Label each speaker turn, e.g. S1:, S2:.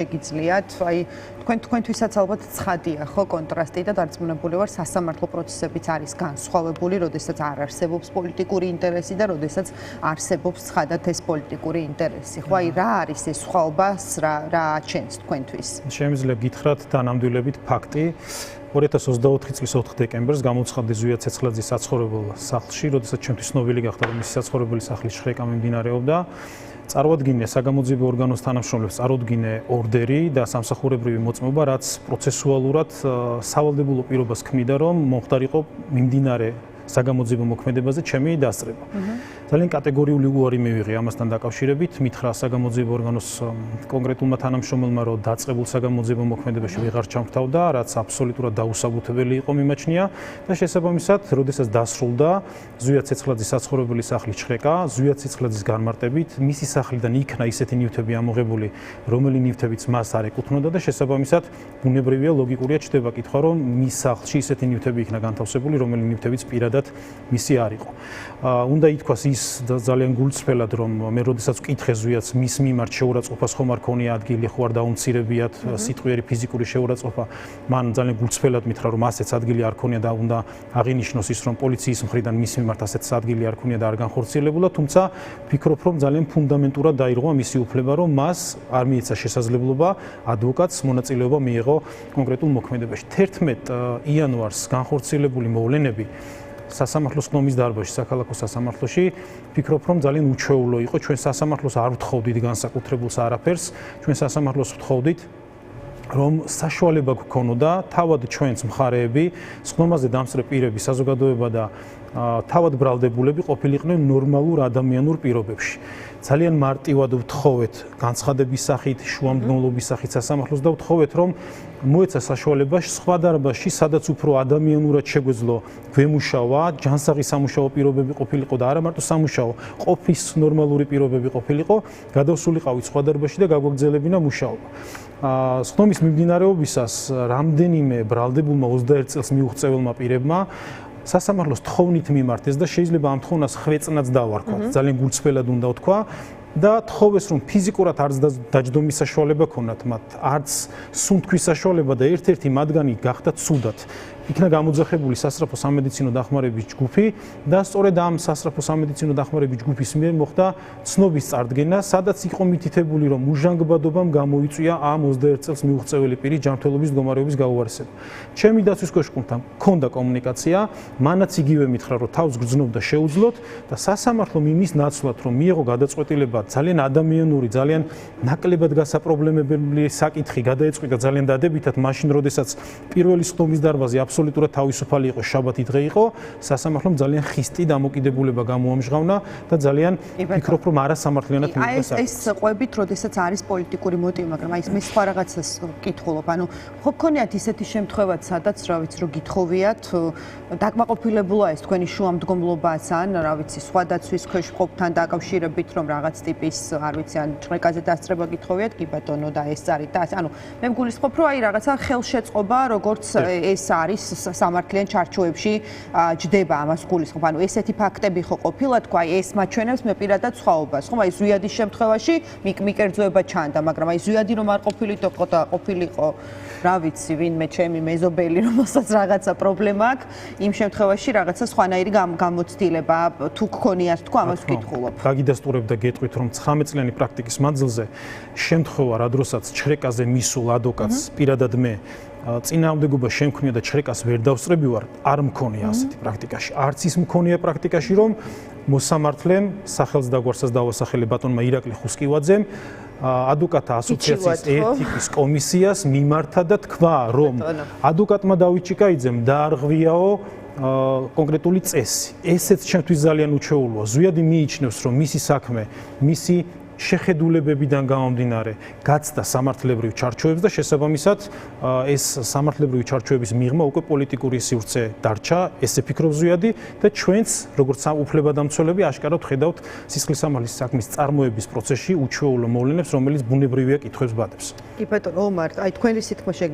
S1: შეგიძლიათ, აი თქვენთვისაც ალბათ ცხადია ხო კონტრასტი და დარწმუნებული ვარ სასამართლო პროცესებიც არის განსხვავებული, როდესაც არ არსებობს პოლიტიკური ინტერესი და როდესაც არსებობს ცხადად ეს პოლიტიკური ინტერესი. ხო, აი რა არის ეს სხვაობა, რა აჩენს თქვენთვის?
S2: Შემიძლია გითხრათ დანამდვილებით ფაქტი. 2024 წლის 4 დეკემბერს გამოცხადდა ზვია ცეცხლაძის საცხოვრებელ სახლში, როდესაც ჩემთვის ცნობილი გახდა, რომ მისი საცხოვრებელი სახლის შხრეკა მიმდინარეობდა. Წარუადგინე საგამოძიებო ორგანოს თანამშრომლებს წარუდგინე ორდერი და სამსახურებრივი მოწმობა, რაც პროცესუალურად სავალდებულო პირობას ქმნიდა, რომ მომხდარიყო მიმდინარე საგამოძიებო მოქმედებაზე ჩემი დასწრება. ძალიან კატეგორიული უარი მივიღე ამასთან დაკავშირებით, მითხრა საგამოძიებო ორგანოს კონკრეტულმა თანამშრომელმა, რომ დაწყებულ საგამოძიებო მოქმედებაში ვეღარ ჩამხთავდა, რაც აბსოლუტურად დაუსაბუთებელი იყო მიმაჩნია და შესაბამისად, როდესაც დასრულდა ზვია ცეცხლაძის საცხოვრებელი სახლის შხრეკა, ზვია ცეცხლაძის განმარტებით, მისი სახლიდან იქნა ისეთი ნივთები ამოღებული, რომელი ნივთებიც მას არ ეკუთვნოდა და შესაბამისად, ბუნებრივია, ლოგიკურია ჩდება კითხვა, რომ მის სახლში ისეთი ნივთები იქნა განთავსებული, რომელი ნივთებიც პირადად მისი არ იყო. უნდა ითქვას ის ძალიან გულწრფელად, რომ მე როდესაც ვკითხე ზვიაც მის მიმართ შეურაცხყოფას ხომ არ ქონია ადგილი, ხო არ დაუმცირებიათ სიტყვიერი ფიზიკური შეურაცხყოფა, მან ძალიან გულწრფელად მითხრა, რომ ასეც ადგილი არ ქონია და უნდა აღინიშნოს ის, რომ პოლიციის მხრიდან მის მიმართ ასეც ადგილი არ ქონია და არ განხორციელებულა, თუმცა ვფიქრობ, რომ ძალიან ფუნდამენტურად დაირღვა მისი უფლება, რომ მას არ მიეცა შესაძლებლობა ადვოკატს მონაწილეობა მიეღო კონკრეტულ მოქმედებაში. 11 იანვარს განხორციელებული მოვლენები სასამართლოს ხდომის დარბაზში, საქალაქო სასამართლოში, ვფიქრობ, რომ ძალიან უჩვეულო იყო. ჩვენ სასამართლოს არ ვთხოვდით განსაკუთრებულს არაფერს, ჩვენ სასამართლოს ვთხოვდით, რომ საშუალება გქონოდა თავად ჩვენს მხარეები, ხდომაზე დამსწრე პირები, საზოგადოება და თავად ბრალდებულები ყოფილიყვნენ ნორმალურ ადამიანურ პირობებში. ძალიან მარტივად ვთხოვეთ განცხადების სახით, შუამდგომლობის სახით სასამართლოს და ვთხოვეთ, რომ მოეცა საშუალება სხვა დარბაზში, სადაც უფრო ადამიანურად შეგვეძლო გვემუშავა, ჯანსაღი სამუშაო პირობები ყოფილიყო და არა მარტო სამუშაო, ყოფის ნორმალური პირობები ყოფილიყო, გადავსულიყავით სხვა დარბაზში და გაგვაგრძელებინა მუშაობა. ხდომის მიმდინარეობისას რამდენიმე ბრალდებულმა 21 წელს მიუღწეველმა პირებმა სასამართლოს თხოვნით მიმართეს და შეიძლება ამ თხოვნას ხვეწნაც დავარქვათ. ძალიან გულწრფელად უნდა ვთქვა და თხოვეს, რომ ფიზიკურად არც დაჯდომის საშუალება ქონათ მათ, არც სუნთქვის საშუალება და ერთ-ერთი მათგანი გახდათ ცუდად. იქნა გამოძახებული სასწრაფო სამედიცინო დახმარების ჯგუფი და სწორედ ამ სასწრაფო სამედიცინო დახმარების ჯგუფის მიერ მოხდა ცნობის წარდგენა, სადაც იყო მითითებული, რომ უჟანგბადობამ გამოიწვია ამ 21 წელს მიუღწეველი პირის ჯანმრთელობის მდგომარეობის გაუარესება. ჩემი დაცვის კოშკუნთან მქონდა კომუნიკაცია, მანაც იგივე მითხრა, რომ თავს გრძნობდა შეუძლოთ და სასამართლომ იმის ნაცვლად, რომ მიიღო გადაწყვეტილება ძალიან ადამიანური, ძალიან ნაკლებად გასაპრობლემებელი საკითხი გადაეწყვიტა ძალიან დადებითად, მაშინ როდესაც პირველი ხდომის დარბაზი აბსოლუტურად თავისუფალი იყო, შაბათი დღე იყო, სასამართლომ ძალიან ხისტი დამოკიდებულება გამოამჟღავნა და ძალიან ვფიქრობ, რომ არასამართლიანად მიიღო საკითხი.
S1: ეს ყვებით, როდესაც არის პოლიტიკური მოტივი, მაგრამ აი მე სხვა რაღაცას ვკითხულობ, ანუ ხო გქონიათ ისეთი შემთხვევაც, სადაც რა ვიცი, რომ გითხოვიათ, დაკმაყოფილებულა ეს თქვენი შუამდგომლობაც ან რა ვიცი, სხვა დაცვის ქვეშ ყოფთან დაკავშირებით, რომ რაღაც ტიპის, არ ვიცი, ან ჭრეკაზე დასწრება გითხოვიათ, კი ბატონო და ეს არის და ანუ მე მგულისხმობ, რომ აი რაღაცა ხელშეწყობა, როგორც ეს არის სამართლიან ჩარჩოებში ჯდება ამას გულისხმობ. ანუ ესეთი ფაქტები ხო ყოფილა, თქვა, აი ეს მაჩვენებს მე პირადად სხვაობას, ხო? აი ზვიადის შემთხვევაში მიკერძოება ჩანდა, მაგრამ აი ზვიადი რომ არ ყოფილიყო და ყოფილიყო, რა ვიცი, ვინმე ჩემი მეზობელი, რომელსაც რაღაცა პრობლემა აქვს, იმ შემთხვევაში რაღაცა სხვანაირი გამოცდილება თუ გქონიათ, თქვა, ამას ვკითხულობ.
S2: გაგიდასტურებ და გეტყვით, რომ 19 წლიანი პრაქტიკის მანძილზე შემთხვევა, რა დროსაც ჩხრეკაზე მისულ ადვოკატს პირადად მე წინააღმდეგობა შემქმნია და ჩხრეკას ვერ დავსწრები ვარ, არ მქონია ასეთი პრაქტიკაში. არც ის მქონია პრაქტიკაში, რომ მოსამართლემ სახელს და გვარსაც დავასახელე ბატონმა ირაკლი ხუსკივაძემ ადვოკატთა ასოციაციის ეთიკის კომისიას მიმართა და თქვა, რომ ადვოკატმა დავით ჭიკაიძემ დაარღვიაო კონკრეტული წესი. ესეც ჩემთვის ძალიან უჩვეულოა. ზვიადი მიიჩნევს, რომ მისი საქმე, მისი შეხედულებებიდან გამომდინარე გაცდა სამართლებრივ ჩარჩოებს და შესაბამისად ეს სამართლებრივი ჩარჩოების მიღმა უკვე პოლიტიკური სივრცე დარჩა, ესე ფიქრობს ზვიადი და ჩვენც როგორც უფლებადამცველები აშკარად ხედავთ სისხლის სამართლის საქმის წარმოების პროცესში უჩვეულო მოვლენებს, რომელიც ბუნებრივია კითხვებს ბადებს.
S1: კი ბატონო, ომარ, აი თქვენი სიტყვა